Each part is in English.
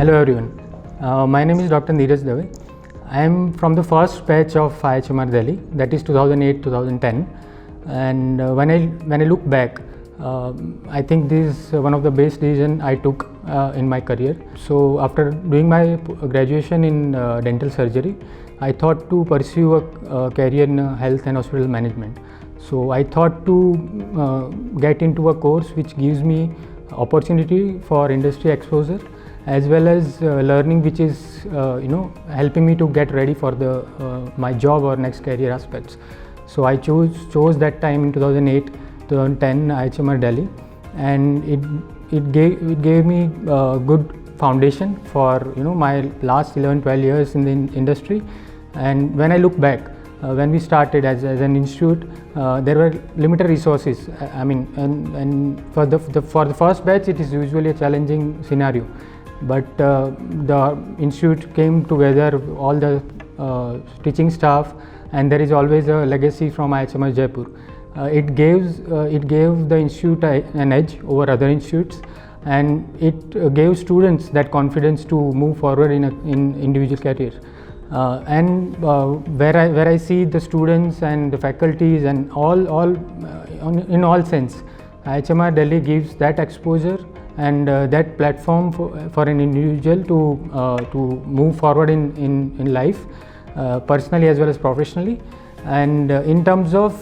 Hello everyone. My name is Dr. Neeraj Dave. I am from the first batch of IHMR Delhi, that is 2008-2010. And when I look back, I think this is one of the best decisions I took in my career. So after doing my graduation in dental surgery, I thought to pursue a career in health and hospital management. So I thought to get into a course which gives me opportunity for industry exposure, as well as learning which is helping me to get ready for the my job or next career aspects. So I chose that time in 2008-2010 IHMR Delhi, and it gave me a good foundation for my last 11-12 years in the industry. And when I look back, when we started as an institute, there were limited resources. I mean, and for the first batch, it is usually a challenging scenario. But the institute came together, all the teaching staff, and there is always a legacy from IHMR Jaipur. It gave the institute an edge over other institutes, and it gave students that confidence to move forward in individual careers. Where I see the students and the faculties and in all sense, IHMR Delhi gives that exposure and that platform for an individual to move forward in life, personally as well as professionally. And in terms of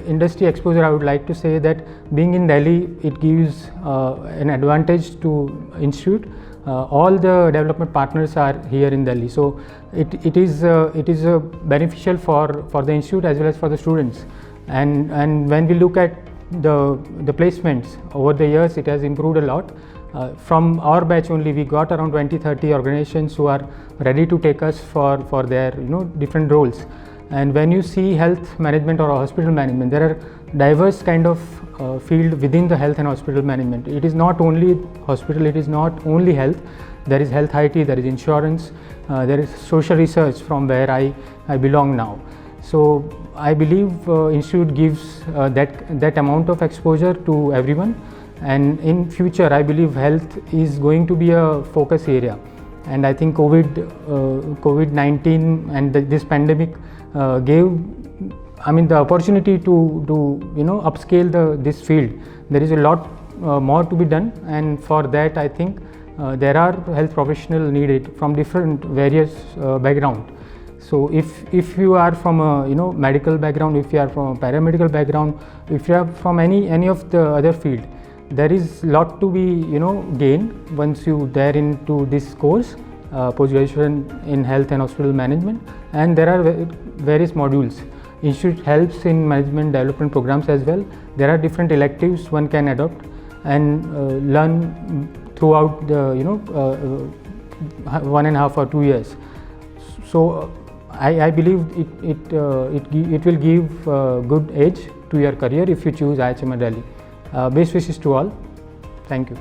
industry exposure, I would like to say that being in Delhi, it gives an advantage to institute. All the development partners are here in Delhi, so it is beneficial for the institute as well as for the students. And when we look at the placements over the years, it has improved a lot. From our batch only, we got around 20-30 organizations who are ready to take us for their different roles. And when you see health management or hospital management, there are diverse kind of field within the health and hospital management. It is not only hospital, it is not only health. There is health IT, there is insurance, there is social research, from where I belong now. So I believe institute gives that amount of exposure to everyone, and in future I believe health is going to be a focus area. And I think COVID-19 and this pandemic gave the opportunity to upscale this field. There is a lot more to be done, and for that I think there are health professionals needed from different various background. So if you are from a medical background, if you are from a paramedical background, if you are from any of the other field, there is lot to be gained once you there into this course, post graduation in health and hospital management. And there are various modules. Institute helps in management development programs as well. There are different electives one can adopt and learn throughout the 1.5 or 2 years. So I believe it will give good edge to your career if you choose IHMR Delhi. Best wishes to all. Thank you.